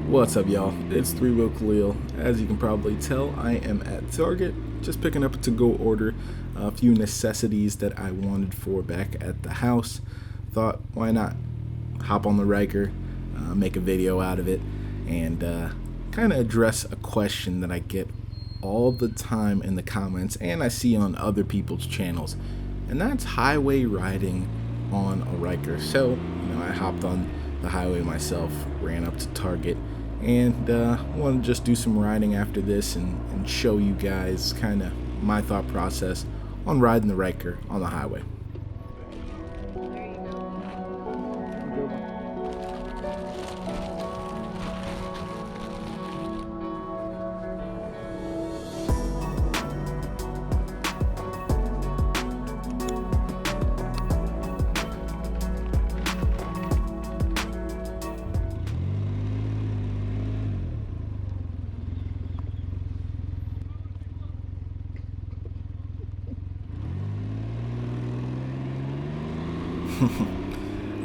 What's up, y'all? It's Three Wheel Khalil. As you can probably tell, I am at Target, just picking up a to-go order, a few necessities that I wanted for back at the house. Thought, why not hop on the Ryker, make a video out of it, and kind of address a question that I get all the time in the comments, and I see on other people's channels, and that's highway riding on a Ryker. So, I hopped on the highway myself, ran up to Target, and want to just do some riding after this and show you guys kind of my thought process on riding the Ryker on the highway.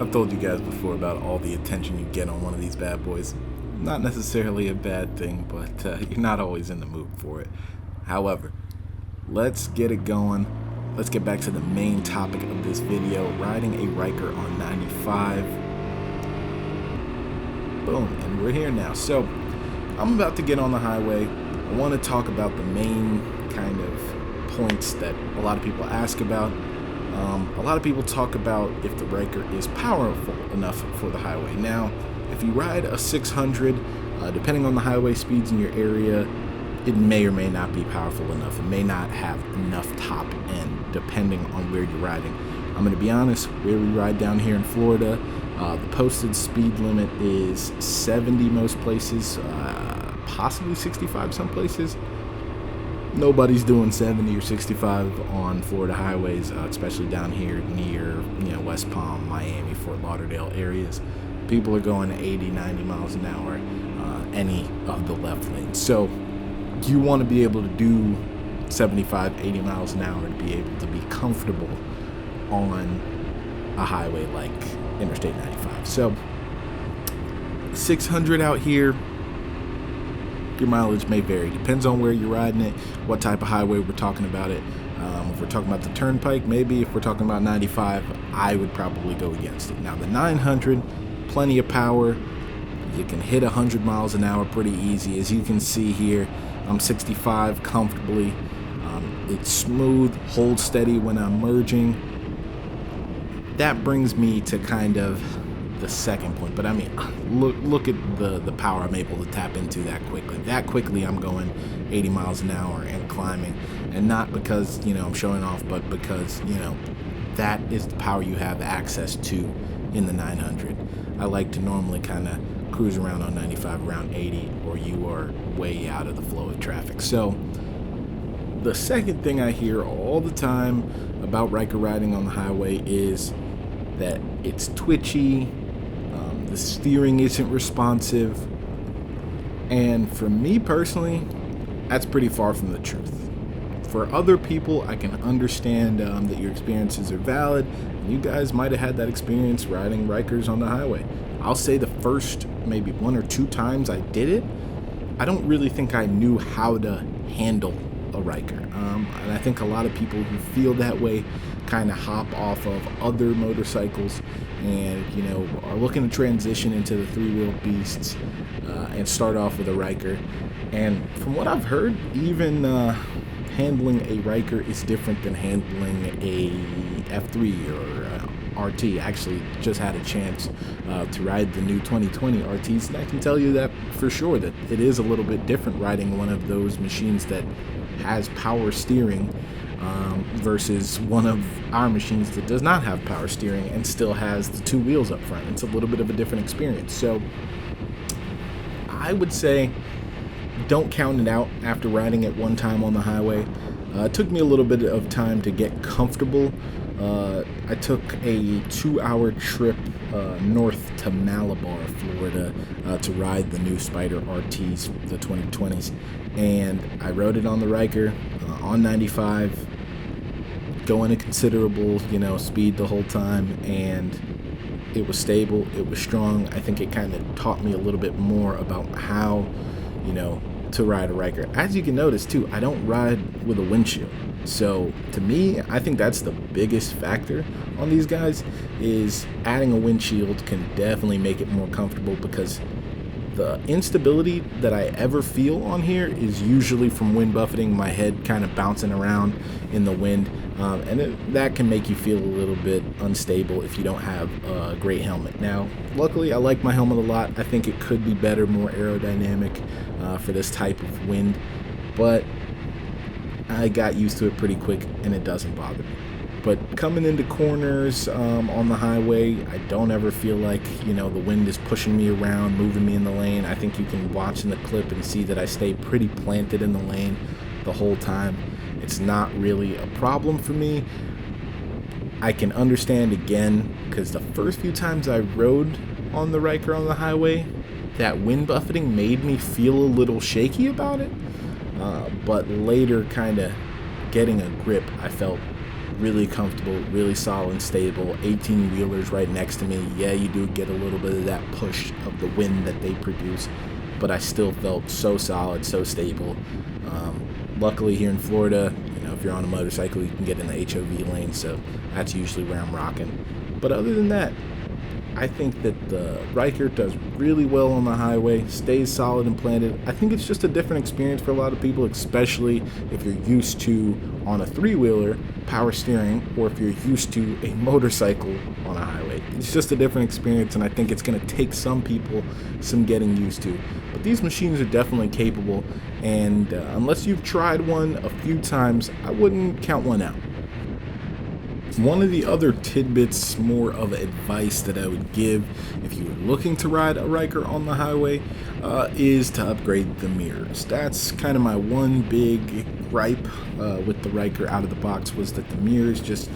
I've told you guys before about all the attention you get on one of these bad boys. Not necessarily a bad thing, but you're not always in the mood for it. However, let's get it going. Let's get back to the main topic of this video, riding a Ryker on 95. Boom, and we're here now. So, I'm about to get on the highway. I want to talk about the main kind of points that a lot of people ask about. A lot of people talk about if the Ryker is powerful enough for the highway. Now, if you ride a 600, depending on the highway speeds in your area, it may or may not be powerful enough. It may not have enough top end, depending on where you're riding. I'm going to be honest, where we ride down here in Florida, the posted speed limit is 70 most places, possibly 65 some places. Nobody's doing 70 or 65 on Florida highways, especially down here near, West Palm, Miami, Fort Lauderdale areas. People are going 80, 90 miles an hour, any of the left lanes. So you want to be able to do 75, 80 miles an hour to be able to be comfortable on a highway like Interstate 95. So 600 out here, your mileage may vary. Depends on where you're riding it, what type of highway we're talking about it. If we're talking about the turnpike, maybe. If we're talking about 95, I would probably go against it. Now the 900, plenty of power. You can hit 100 miles an hour pretty easy. As you can see here, I'm 65 comfortably. It's smooth, hold steady when I'm merging. That brings me to kind of the second point, but I mean, look at the power I'm able to tap into that quickly. That quickly I'm going 80 miles an hour and climbing, and not because I'm showing off, but because that is the power you have access to in the 900. I like to normally kind of cruise around on 95 around 80, or you are way out of the flow of traffic. So the second thing I hear all the time about Ryker riding on the highway is that it's twitchy, the steering isn't responsive, and for me personally, that's pretty far from the truth. For other people, I can understand that your experiences are valid, and you guys might have had that experience riding Rykers on the highway. I'll say the first maybe one or two times I did it, I don't really think I knew how to handle a Ryker, and I think a lot of people who feel that way kind of hop off of other motorcycles and are looking to transition into the three-wheel beasts and start off with a Ryker. And from what I've heard, even handling a Ryker is different than handling a F3 or RT. Actually just had a chance to ride the new 2020 RTs, and I can tell you that for sure that it is a little bit different riding one of those machines that has power steering versus one of our machines that does not have power steering and still has the two wheels up front. It's a little bit of a different experience. So I would say don't count it out after riding it one time on the highway. It took me a little bit of time to get comfortable. I took a 2-hour trip north to Malabar, Florida, to ride the new Spyder RTs, the 2020s, and I rode it on the Ryker on 95, going a considerable, speed the whole time, and It was stable, it was strong. I think it kind of taught me a little bit more about how, you know, to ride a Ryker. As you can notice too, I don't ride with a windshield. So to me, I think that's the biggest factor on these guys, is adding a windshield can definitely make it more comfortable, because the instability that I ever feel on here is usually from wind buffeting, my head kind of bouncing around in the wind, and that can make you feel a little bit unstable if you don't have a great helmet. Now, luckily, I like my helmet a lot. I think it could be better, more aerodynamic for this type of wind, but I got used to it pretty quick, and it doesn't bother me. But coming into corners on the highway, I don't ever feel like, you know, the wind is pushing me around, moving me in the lane. I think you can watch in the clip and see that I stay pretty planted in the lane the whole time. It's not really a problem for me. I can understand, again, because the first few times I rode on the Ryker on the highway, that wind buffeting made me feel a little shaky about it. But later, kind of getting a grip, I felt really comfortable, really solid and stable. 18-wheelers right next to me. Yeah, you do get a little bit of that push of the wind that they produce, but I still felt so solid, so stable. Luckily here in Florida, you know, if you're on a motorcycle, you can get in the HOV lane, so that's usually where I'm rocking. But other than that, I think that the Ryker does really well on the highway, stays solid and planted. I think it's just a different experience for a lot of people, especially if you're used to, on a three-wheeler, power steering, or if you're used to a motorcycle on a highway. It's just a different experience, and I think it's going to take some people some getting used to. But these machines are definitely capable, and unless you've tried one a few times, I wouldn't count one out. One of the other tidbits, more of advice that I would give if you were looking to ride a Ryker on the highway, is to upgrade the mirrors. That's kind of my one big gripe with the Ryker out of the box, was that the mirrors just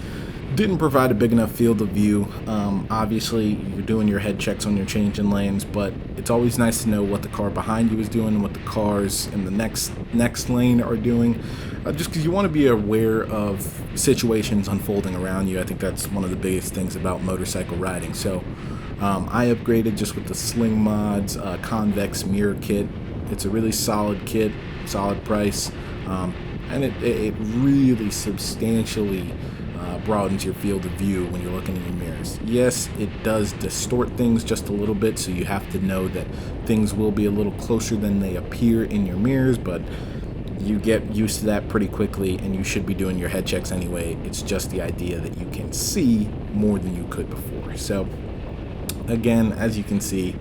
didn't provide a big enough field of view. Obviously, you're doing your head checks on your changing lanes, but it's always nice to know what the car behind you is doing and what the cars in the next lane are doing, just because you want to be aware of situations unfolding around you. I think that's one of the biggest things about motorcycle riding. So I upgraded just with the Sling Mods convex mirror kit. It's a really solid kit, solid price, and it really substantially broadens your field of view when you're looking in your mirrors. Yes, it does distort things just a little bit, so you have to know that things will be a little closer than they appear in your mirrors, but you get used to that pretty quickly, and you should be doing your head checks anyway. It's just the idea that you can see more than you could before. So again, as you can see,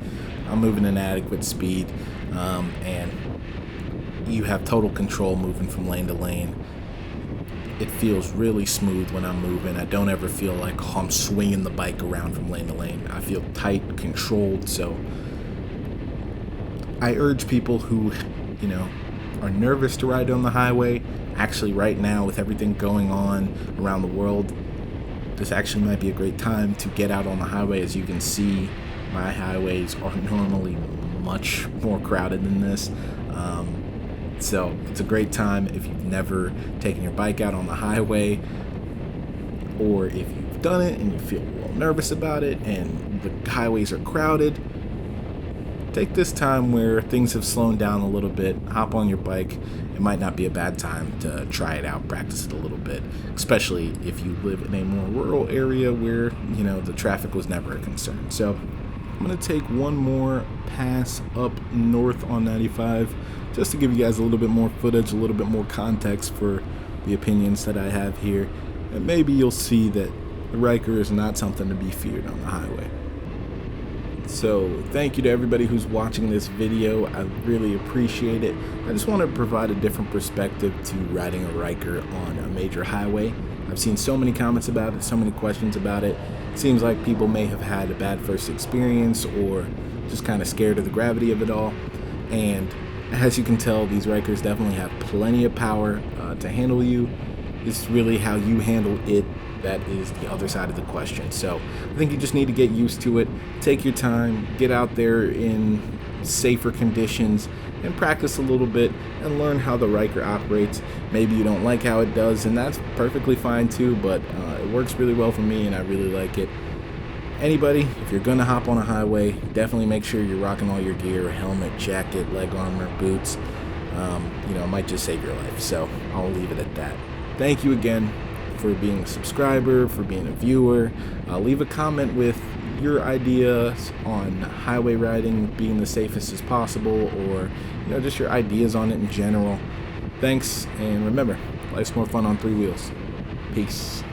I'm moving at adequate speed, and you have total control moving from lane to lane. It feels really smooth when I'm moving. I don't ever feel like, oh, I'm swinging the bike around from lane to lane. I feel tight, controlled. So I urge people who, you know, are nervous to ride on the highway. Actually, right now, with everything going on around the world, this actually might be a great time to get out on the highway. As you can see, my highways are normally much more crowded than this. So it's a great time if you've never taken your bike out on the highway, or if you've done it and you feel a little nervous about it and the highways are crowded. Take this time where things have slowed down a little bit, hop on your bike. It might not be a bad time to try it out, practice it a little bit, especially if you live in a more rural area where, you know, the traffic was never a concern. So I'm going to take one more pass up north on 95 just to give you guys a little bit more footage, a little bit more context for the opinions that I have here. And maybe you'll see that the Ryker is not something to be feared on the highway. So thank you to everybody who's watching this video. I really appreciate it. I just want to provide a different perspective to riding a Ryker on a major highway. I've seen so many comments about it, so many questions about it. It seems like people may have had a bad first experience or just kind of scared of the gravity of it all. And as you can tell, these Rykers definitely have plenty of power to handle you. It's really how you handle it that is the other side of the question. So I think you just need to get used to it. Take your time, get out there in safer conditions and practice a little bit and learn how the Ryker operates. Maybe you don't like how it does, and that's perfectly fine too, but it works really well for me and I really like it. Anybody, if you're gonna hop on a highway, definitely make sure you're rocking all your gear: helmet, jacket, leg armor, boots. It might just save your life. So I'll leave it at that. Thank you again for being a subscriber, for being a viewer. Leave a comment with your ideas on highway riding being the safest as possible, or just your ideas on it in general. Thanks, and remember, life's more fun on three wheels. Peace.